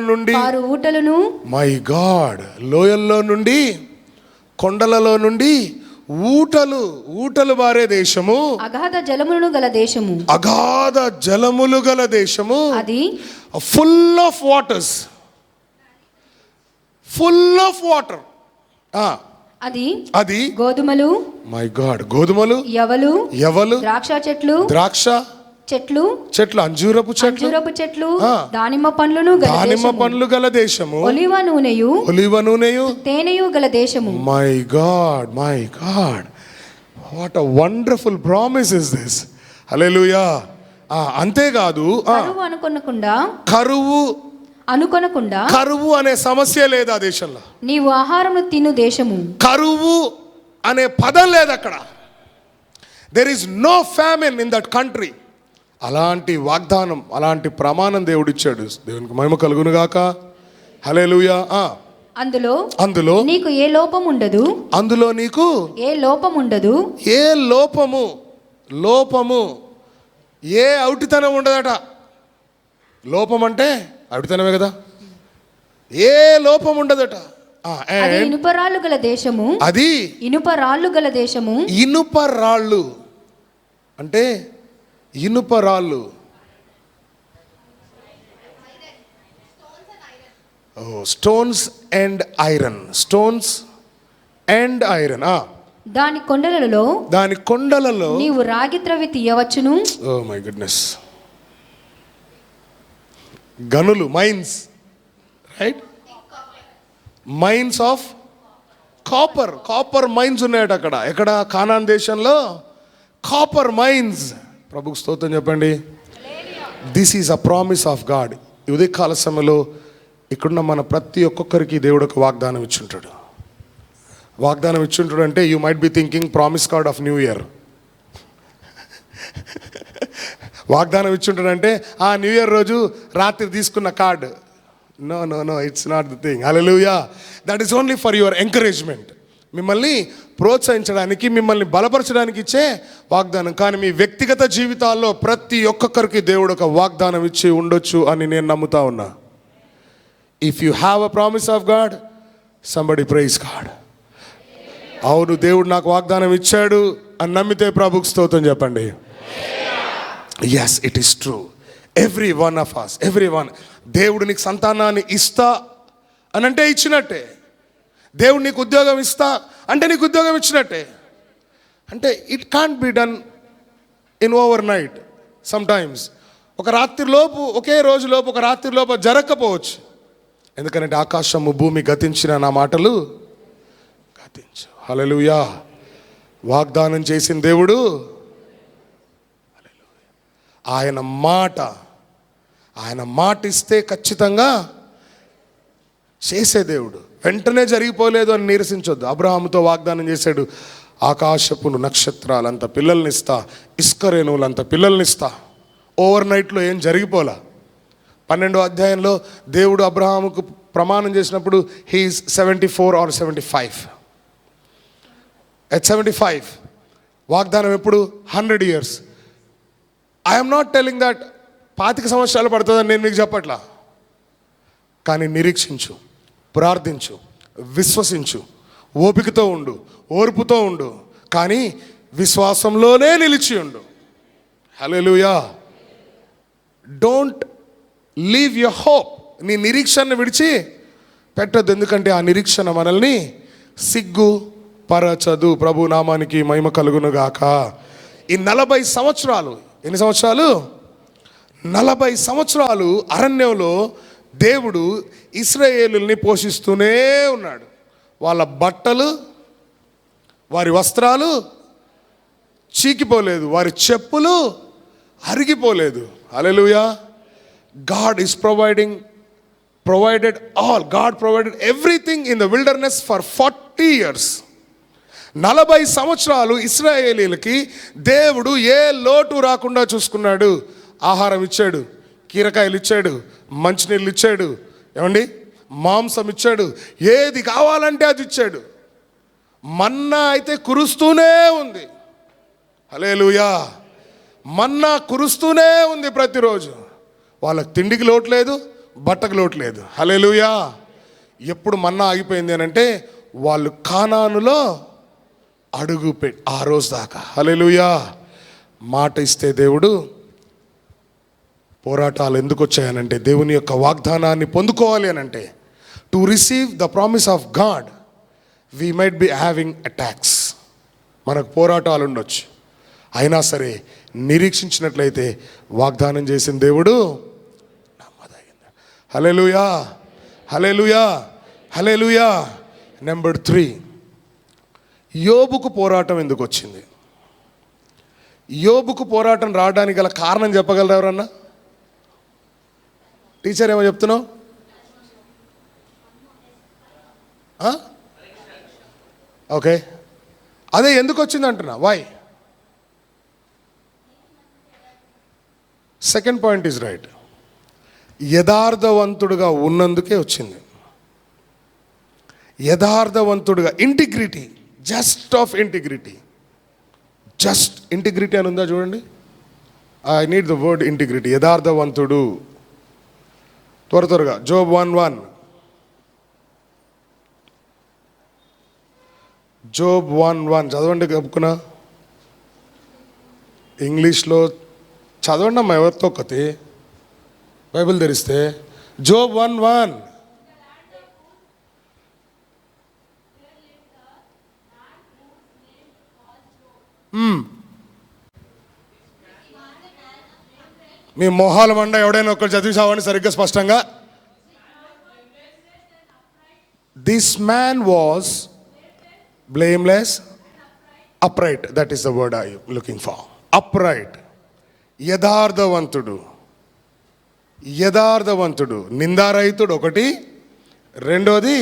నుండి పారు ఊటలను. My God. లోయల్లో నుండి కొండలలో నుండి ఊటలు బారే దేశము, అగాధ జలములు గల దేశము. అది ఫుల్ ఆఫ్ వాటర్. అది గోధుమలు, మై గాడ్, గోధుమలు, యవలు, ద్రాక్ష చెట్లు, అంజూరపు చెట్లు, దానిమ్మ పండ్లు గల దేశము, ఒలివ నూనెయు తేనెయు గల దేశము. My God, what a wonderful promise is this. Hallelujah. అంతేకాదు, కరువు అనే సమస్య లేదు ఆ దేశంలో. నీవు ఆహారము తిను దేశము. కరువు అనే పదం లేదు అక్కడ. There is no famine in that country. అలాంటి వాగ్దానం, అలాంటి ప్రమాణం దేవుడిచ్చాడు. దేవునికి మహిమ కలుగును గాక. హల్లెలూయా. అందులో నీకు ఏ లోపం ఉండదు. ఏ ఔటితనం ఉండదట. లోపం అంటే అడుగుతానమే కదా. ఏ లోపం ఉండదట. అది ఇనుపరాళ్ళు గల దేశము. ఇనుపరాళ్ళు అంటే ఇనుపరాళ్ళు. Stones and iron. దాని కొండలలో నీవు రాగి త్రవ్వి తీయవచ్చును. ఓ మై గుడ్నెస్, గనులు, mines, right, mines of copper mines ఉన్నాయట అక్కడ. ఎక్కడ? కానాన్ దేశంలో కాపర్ మైన్స్. ప్రభుకు స్తోత్రం చెప్పండి. This is a promise of God. ఈ ఉదయకాల సమయంలో ఇక్కడున్న మన ప్రతి ఒక్కొక్కరికి దేవుడు ఒక వాగ్దానం ఇచ్చుంటాడు. వాగ్దానం ఇచ్చుంటాడు అంటే you might be thinking promise card of new year. వాగ్దానం ఇచ్చుంటాడంటే ఆ న్యూ ఇయర్ రోజు రాత్రి తీసుకున్న card. No no no, it's not the thing. హల్లెలూయా. That is only for your encouragement. మిమ్మల్ని ప్రోత్సహించడానికి, మిమ్మల్ని బలపరచడానికి ఇచ్చే వాగ్దానం. కానీ మీ వ్యక్తిగత జీవితాల్లో ప్రతి ఒక్కొక్కరికి దేవుడు ఒక వాగ్దానం ఇచ్చి ఉండొచ్చు అని నేను నమ్ముతా ఉన్నా. If you have a promise of God, somebody praise God. అవును, దేవుడు నాకు వాగ్దానం ఇచ్చాడు అని నమ్మితే ప్రభుకు స్తోత్రం చెప్పండి. Yes, it is true. Every one of us, every one. దేవుడు నీకు సంతానాన్ని ఇస్తా అని అంటే ఇచ్చినట్టే. దేవుడు నీకు ఉద్యోగం ఇస్తా అంటే నీకు ఉద్యోగం ఇచ్చినట్టే. అంటే it can't be done in over night. Some times ఒక రాత్రిలోపు, ఒకే రోజులోపు, ఒక రాత్రిలోపు జరగకపోవచ్చు. ఎందుకంటే ఆకాశము భూమి గతించిన నా మాటలు గతించు. హల్లెలూయా. వాగ్దానం చేసిన దేవుడు, ఆయన మాట ఇస్తే ఖచ్చితంగా చేసే దేవుడు. వెంటనే జరిగిపోలేదు అని నీరసించొద్దు. అబ్రహాముతో వాగ్దానం చేశాడు, ఆకాశపు నక్షత్రాలంత పిల్లల్ని ఇస్తా, ఇసుక రేణువులంత పిల్లల్ని ఇస్తా. ఓవర్ నైట్లో ఏం జరిగిపోలా. 12వ అధ్యాయంలో దేవుడు అబ్రహాముకు ప్రమాణం చేసినప్పుడు హీఈస్ 74 or 75. at 75. వాగ్దానం ఎప్పుడు? 100 years. I'm not telling that 25 సంవత్సరాలు పడుతుందని నేను మీకు చెప్పట్లా. కానీ నిరీక్షించు, ప్రార్థించు, విశ్వసించు, ఓపికతో ఉండు, ఓర్పుతో ఉండు, కానీ విశ్వాసంలోనే నిలిచి ఉండు. Hallelujah. Don't leave your hope. నీ నిరీక్షణను విడిచి పెట్టద్దు. ఎందుకంటే ఆ నిరీక్షణ మనల్ని సిగ్గుపరచదు. ప్రభు నామానికి మహిమ కలుగునుగాక. ఈ 40 సంవత్సరాలు, ఎన్ని సంవత్సరాలు? 40 సంవత్సరాలు అరణ్యంలో దేవుడు ఇశ్రాయేలుల్ని పోషిస్తూనే ఉన్నాడు. వాళ్ళ బట్టలు, వారి వస్త్రాలు చీకిపోలేదు, వారి చెప్పులు అరిగిపోలేదు. హల్లెలూయా. God is provided all. God provided everything in the wilderness for 40 years. 40 సంవత్సరాలు ఇశ్రాయేలీలకి దేవుడు ఏ లోటు రాకుండా చూసుకున్నాడు. ఆహారం ఇచ్చాడు, కీరకాయలు ఇచ్చాడు, మంచినీళ్ళు ఇచ్చాడు, ఏమండి, మాంసం ఇచ్చాడు, ఏది కావాలంటే అది ఇచ్చాడు. మన్నా అయితే కురుస్తూనే ఉంది. హల్లెలూయా. మన్నా కురుస్తూనే ఉంది ప్రతిరోజు. వాళ్ళకి తిండికి లోటు లేదు, బట్టకు లోటు లేదు. హల్లెలూయా. ఎప్పుడు మన్నా ఆగిపోయింది అని అంటే వాళ్ళు కానానులో అడుగుపెట్టి ఆ రోజు దాకా. హల్లెలూయా. మాట ఇస్తే దేవుడు, పోరాటాలు ఎందుకు వచ్చాయనంటే దేవుని యొక్క వాగ్దానాన్ని పొందుకోవాలి అనంటే, to receive the promise of God we might be having attacks. మనకు పోరాటాలు ఉండొచ్చు, అయినా సరే నిరీక్షించినట్లయితే వాగ్దానం చేసిన దేవుడు నమ్మదగింది. హల్లెలూయా, హల్లెలూయా, హల్లెలూయా. నెంబర్ 3, యోబుకు పోరాటం ఎందుకు వచ్చింది? యోబుకు పోరాటం రావడానికి గల కారణం చెప్పగలరు ఎవరన్నా? టీచర్ ఏమో చెప్తున్నావు? ఓకే, అదే ఎందుకు వచ్చింది అంటున్నా. Why? Second point is right. యథార్థవంతుడుగా ఉన్నందుకే వచ్చింది. యథార్థవంతుడుగా, integrity, just of integrity. Just integrity అని ఉందా చూడండి. I need the word integrity. యథార్థవంతుడు. త్వరగా జోబ్ 1:1. జోబ్ 1:1 చదవండి. కప్పుకున్నా ఇంగ్లీష్లో చదవండి అమ్మా, ఎవరితో ఒకటి బైబిల్ తెరిస్తే. జోబ్ 1:1. మీ మొహాల మండ ఎవడైనా ఒకరు చదివి చావండి సరిగ్గా స్పష్టంగా. This man was blameless, upright. That is the word I looking for. Upright, యథార్థవంతుడు. యథార్థవంతుడు, నిందారహితుడు ఒకటి, రెండోది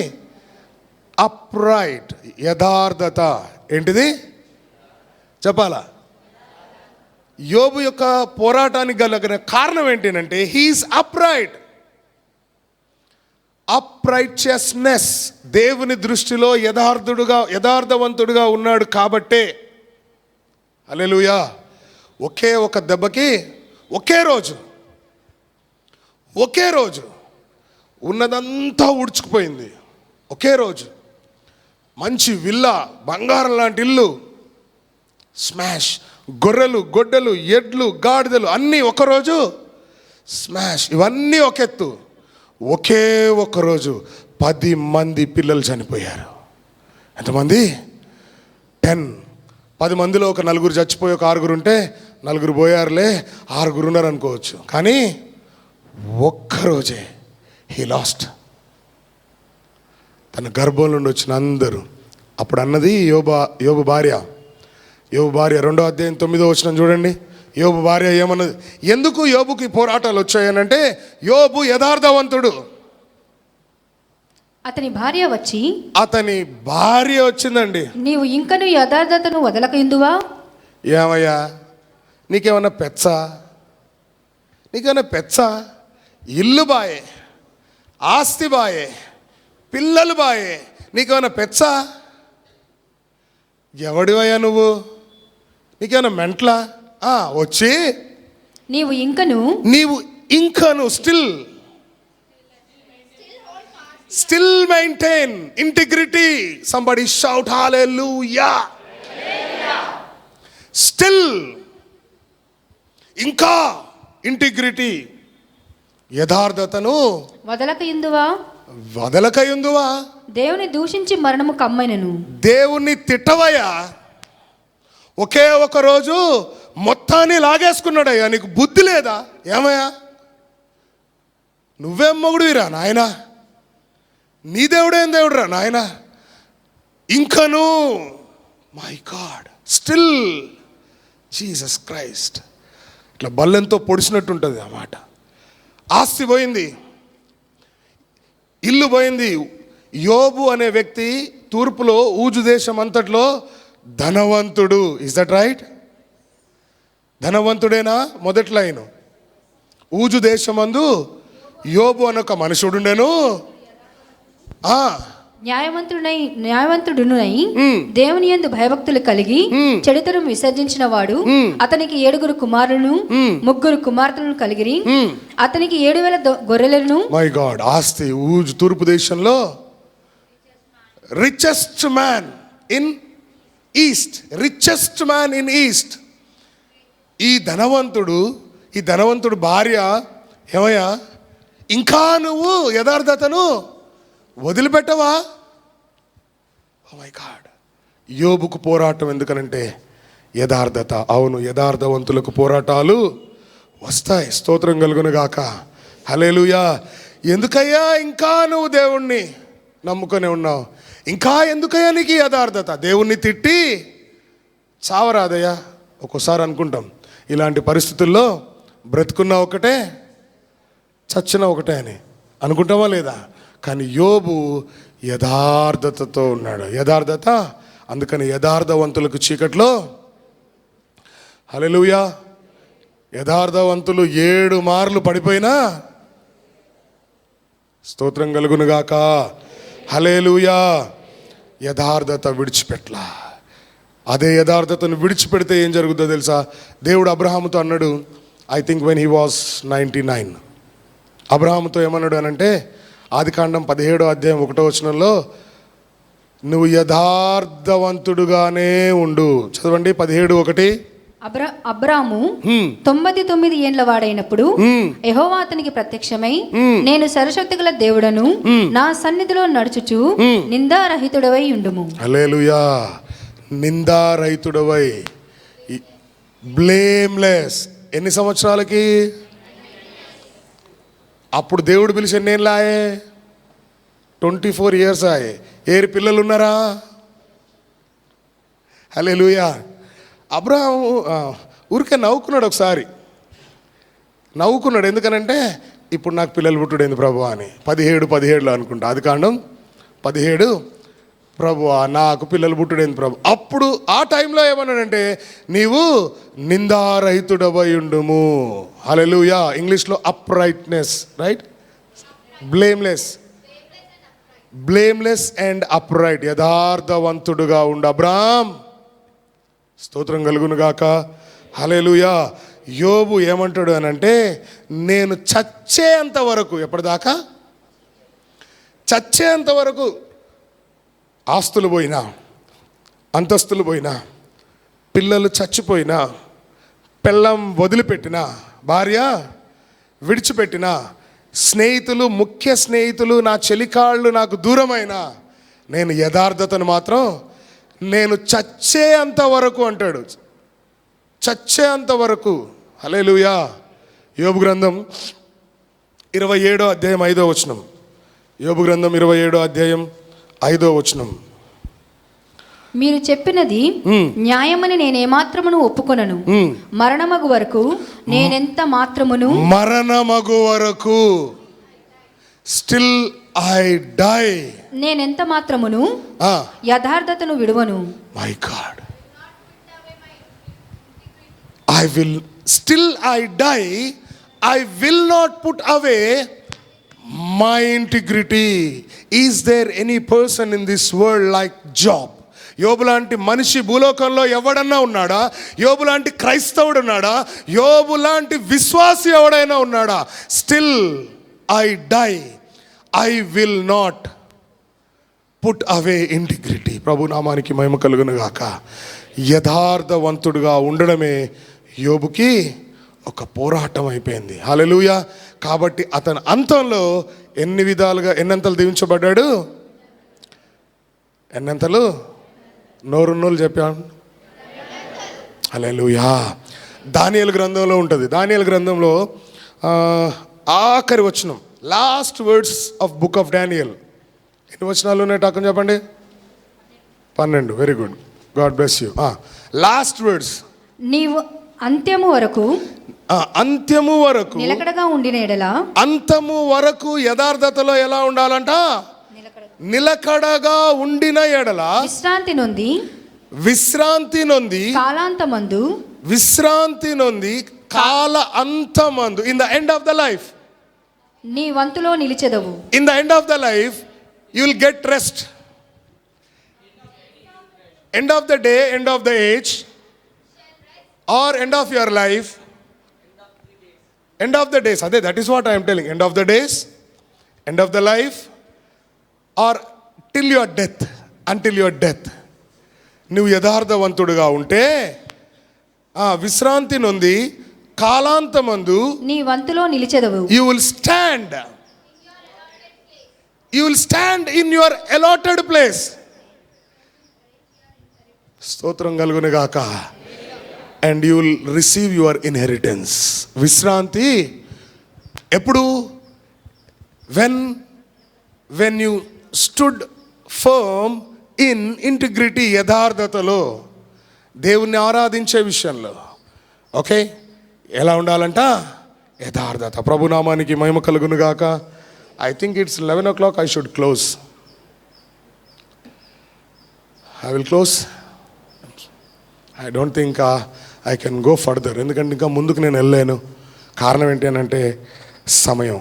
అప్రైట్, యథార్థత. ఏంటిది చెప్పాలా? యోబు యొక్క పోరాటానికి గల కారణం ఏంటంటే హీఈస్ అప్రైట్. అప్రైట్యస్నెస్, దేవుని దృష్టిలో యథార్థవంతుడుగా ఉన్నాడు కాబట్టే. హల్లెలూయా. ఒకే ఒక దెబ్బకి ఒకే రోజు ఉన్నదంతా ఉడుచుకుపోయింది. ఒకే రోజు మంచి విల్లా, బంగారం లాంటి ఇల్లు స్మాష్. గొర్రెలు, గొడ్డలు, ఎడ్లు, గాడిదలు అన్నీ ఒకరోజు స్మాష్. ఇవన్నీ ఒక ఎత్తు. ఒకే ఒక్కరోజు 10 మంది పిల్లలు చనిపోయారు. ఎంతమంది? 10 మందిలో ఒక 4 చచ్చిపోయి ఒక 6 ఉంటే 4 పోయారులే, 6 ఉన్నారు అనుకోవచ్చు. కానీ ఒక్కరోజే హీ లాస్ట్. తన గర్భం నుండి వచ్చిన అందరూ. అప్పుడు అన్నది యోబు భార్య 2వ అధ్యాయం 9వ వచనం చూడండి. యోబు భార్య ఏమన్నది? ఎందుకు యోబుకి పోరాటాలు వచ్చాయనంటే యోబు యథార్థవంతుడు. అతని భార్య వచ్చిందండి. నీవు ఇంకను యథార్థతను వదలకయుందువా? ఏమయ్యా నీకేమన్నా పెచ్చా? ఇల్లు బాయే, ఆస్తి బాయే, పిల్లలు బాయే, నీకేమన్నా పెచ్చా? ఎవడివయ్యా నువ్వు? నీకేమన్నా మెంట్లా? వచ్చి నీవు ఇంకను still maintain integrity. Somebody shout hallelujah. Still, ఇంకా ఇంటిగ్రిటీ, యథార్థతను వదలకయుందువా? దేవుని దూషించి మరణము కమ్మైనను. దేవుణ్ణి తిట్టవయ్యా. ఒకే ఒక రోజు మొత్తాన్ని లాగేసుకున్నాడయ్యా. నీకు బుద్ధి లేదా? ఏమయ్యా నువ్వేం మొగుడురా నాయనా? నీ దేవుడేం దేవుడురా నాయనా? ఇంకను my God still Jesus Christ. ఇట్లా బల్లెంతో పొడిచినట్టు ఉంటుంది అన్నమాట. ఆస్తి పోయింది, ఇల్లు పోయింది. యోబు అనే వ్యక్తి తూర్పులో ఊజు దేశం అంతట్లో ధనవంతుడు. Is that right? ధనవంతుడేనా? మొదటి లైను. ఊజు దేశమందు యోబు అనే ఒక మనుషుడుండెను. న్యాయవంతుడునై దేవుని యందు భయభక్తులు కలిగి చెడుతనం విసర్జించిన వాడు. అతనికి 7 కుమారులను 3 కుమార్తెలను కలిగిరి. అతనికి 7,000 గొర్రెలను. My God. ఆస్తి ఊజు తూర్పు దేశంలో రిచెస్ట్ మ్యాన్ ఇన్ ఈస్ట్. ఈ ధనవంతుడు భార్య ఏమయ్యా ఇంకా నువ్వు యథార్థతను వదిలిపెట్టవా? ఓ మై గాడ్. యోబుకు పోరాటం ఎందుకనంటే యథార్థత. అవును, యథార్థవంతులకు పోరాటాలు వస్తాయి. స్తోత్రం కలుగును గాక. హల్లెలూయా. ఎందుకయ్యా ఇంకా నువ్వు దేవుణ్ణి నమ్ముకొని ఉన్నావు? ఇంకా ఎందుకయ్యా నీకు యథార్థత? దేవుణ్ణి తిట్టి చావరాదయ్యా. ఒక్కోసారి అనుకుంటాం ఇలాంటి పరిస్థితుల్లో బ్రతుకున్నా ఒకటే, చచ్చినా ఒకటే అని అనుకుంటామా లేదా? కానీ యోబు యథార్థతతో ఉన్నాడు. యథార్థత. అందుకని యథార్థవంతులకు చీకట్లో. హల్లెలూయా. యథార్థవంతులు 7 మార్లు పడిపోయినా స్తోత్రం కలుగునుగాక. హల్లెలూయా. యథార్థత విడిచిపెట్లా. అదే యథార్థతను విడిచిపెడితే ఏం జరుగుతుందో తెలుసా? దేవుడు అబ్రహాముతో అన్నాడు, I think when he was 99. అబ్రహాముతో ఏమన్నాడు అనంటే ఆదికాండం 17వ అధ్యాయం 1వ వచనంలో నువ్వు యథార్థవంతుడుగానే ఉండు. చదవండి 17:1. అబ్రాము 99 ఏండ్ల వాడైనప్పుడు యెహోవా అతనికి ప్రత్యక్షమై, నేను సర్వశక్తిగల దేవుడను, నా సన్నిధిలో నడుచుచు నిందారహితుడవై ఉండుము. హల్లెలూయా. నిందారహితుడవై, బ్లేమ్లెస్. ఎన్ని సంవత్సరాలకి? అప్పుడు దేవుడు పిలిచి ఎన్నేళ్ళు ఆయే? 24 years ఆయే. ఏరు పిల్లలు ఉన్నారా? హల్లెలూయా. అబ్రహాము ఊరికే నవ్వుకున్నాడు ఒకసారి. నవ్వుకున్నాడు ఎందుకనంటే ఇప్పుడు నాకు పిల్లలు పుట్టుడైంది ప్రభు అని. 17 అనుకుంటా, అది కాండం 17. ప్రభువా నాకు పిల్లలు పుట్టుడైంది ప్రభు. అప్పుడు ఆ టైంలో ఏమన్నాడంటే నీవు నిందారహితుడవై ఉండుము. హల్లెలూయా. ఇంగ్లీష్లో uprightness, right? Blameless and upright, యథార్థవంతుడుగా ఉండు అబ్రామ్. స్తోత్రం కలుగును గాక. హల్లెలూయా. యోబు ఏమంటాడు అని అంటే నేను చచ్చేంత వరకు, ఎప్పటిదాకా? చచ్చేంత వరకు ఆస్తులు పోయినా, అంతస్తులు పోయినా, పిల్లలు చచ్చిపోయినా, పెళ్ళం వదిలిపెట్టినా, భార్య విడిచిపెట్టినా, స్నేహితులు, ముఖ్య స్నేహితులు, నా చెలికాళ్ళు నాకు దూరమైనా, నేను యథార్థతను మాత్రం నేను చచ్చేంత వరకు అంటాడు. చచ్చేంత వరకు. హల్లెలూయా. యోబు గ్రంథం 27వ అధ్యాయం 5వ వచనం. యోబు గ్రంథం 27వ అధ్యాయం 5వ వచనం. మీరు చెప్పినది న్యాయమని నేనేమాత్రమును ఒప్పుకొనను. మరణమగు వరకు నేనెంత మాత్రమును, మరణమగు వరకు, స్టిల్ ఐ డై, నేనెంత మాత్రమును యథార్థతను విడువను. My God, I will, still I die, I will not put away my integrity. Is there any person in this world like Job? యోబు లాంటి మనిషి భూలోకంలో ఎవడన్నా ఉన్నాడా? యోబు లాంటి క్రైస్తవుడు ఉన్నాడా? యోబు లాంటి విశ్వాసి ఎవడైనా ఉన్నాడా? Still I die, I will not put away integrity. ప్రభు నామానికి మహిమ కలుగును గాక. యథార్థవంతుడుగా ఉండడమే యోబుకి ఒక పోరాటం అయిపోయింది. హల్లెలూయా. కాబట్టి అతను అంతంలో ఎన్నంతలు దీవించబడ్డాడు? ఎన్నంతలు? నోరున్నోళ్ళు చెప్పాను. హల్లెలూయా. దానియేలు గ్రంథంలో ఉంటుంది. దానియేలు గ్రంథంలో ఆఖరి వచనం, last words of book of Daniel. ఎన్ని వచనాలు ఉన్నాయి టాకని చెప్పండి? 12. Very good, God bless you. Last words. నీవు అంత్యము వరకు, అంత్యము వరకు నిలకడగా ఉండిన ఎడల, అంతము వరకు యథార్థతలో ఎలా ఉండాలంట? నిలకడగా ఉండిన ఎడల, విశ్రాంతి నొంది కాలాంతమందు, విశ్రాంతి నొంది కాల అంతమందు, in the end of the life నీ వంతులో నిలిచెదవు. In the end of the life you will get rest. End of the day, end of the age, or end of your life, end of the days. Ade, that is what I am telling. End of the days, end of the life, or till your death, until your death. నువ్వు యథార్థవంతుడుగా ఉంటే విశ్రాంతి నొంది కాలాంతమందు నీ వంతులో నిలిచెదవు. You will stand. You will stand in your allotted place. స్తోత్రం కలుగును గాక. And you will receive your inheritance. విశ్రాంతి ఎప్పుడు? when you stood firm in integrity, యథార్థతలో, దేవుణ్ణి ఆరాధించే విషయంలో. ఓకే, ఎలా ఉండాలంట? యథార్థత. ప్రభునామానికి మహిమ కలుగును గాక. I think it's 11 o'clock. I should close. I will close. I don't think I can go further. ఎందుకంటే ఇంకా ముందుకు నేను వెళ్ళలేను. కారణం ఏంటి అని అంటే సమయం.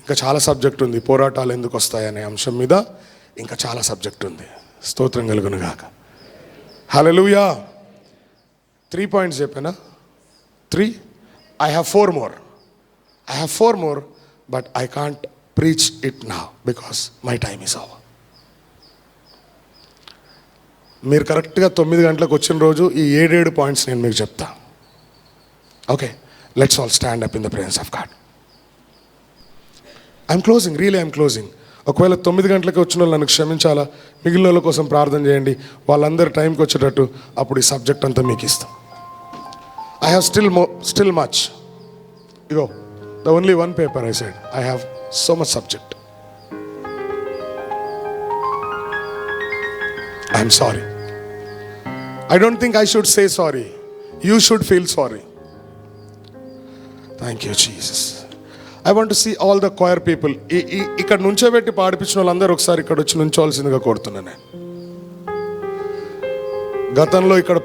ఇంకా చాలా సబ్జెక్ట్ ఉంది. పోరాటాలు ఎందుకు వస్తాయనే అంశం మీద ఇంకా చాలా సబ్జెక్ట్ ఉంది. స్తోత్రం కలుగును గాక. హల్లెలూయా. 3 points చెప్పానా? 3. I have 4 more, but I can't preach it now because my time is over. మీరు కరెక్ట్గా 9 గంటలకు వచ్చిన రోజు ఈ 7 పాయింట్స్ నేను మీకు చెప్తా. Okay, let's all stand up in the presence of God. I'm closing. ఒకవేళ 9 గంటలకి వచ్చిన వాళ్ళు నన్ను క్షమించాలా, మిగిలిన వాళ్ళ కోసం ప్రార్థన చేయండి. వాళ్ళందరూ టైంకి వచ్చేటట్టు అప్పుడు ఈ సబ్జెక్ట్ అంతా మీకు ఇస్తాం. I have still much. Ego The only one paper I said. I have so much subject. I'm sorry. I don't think I should say sorry. You should feel sorry. Thank you, Jesus. I want to see all the choir people. ఇక్కడ నుంచోబెట్టి పాడిపించిన వాళ్ళందరూ ఒకసారి ఇక్కడ వచ్చి నుంచోవలసిందిగా కోరుతున్నాను నేను. గతంలో ఇక్కడ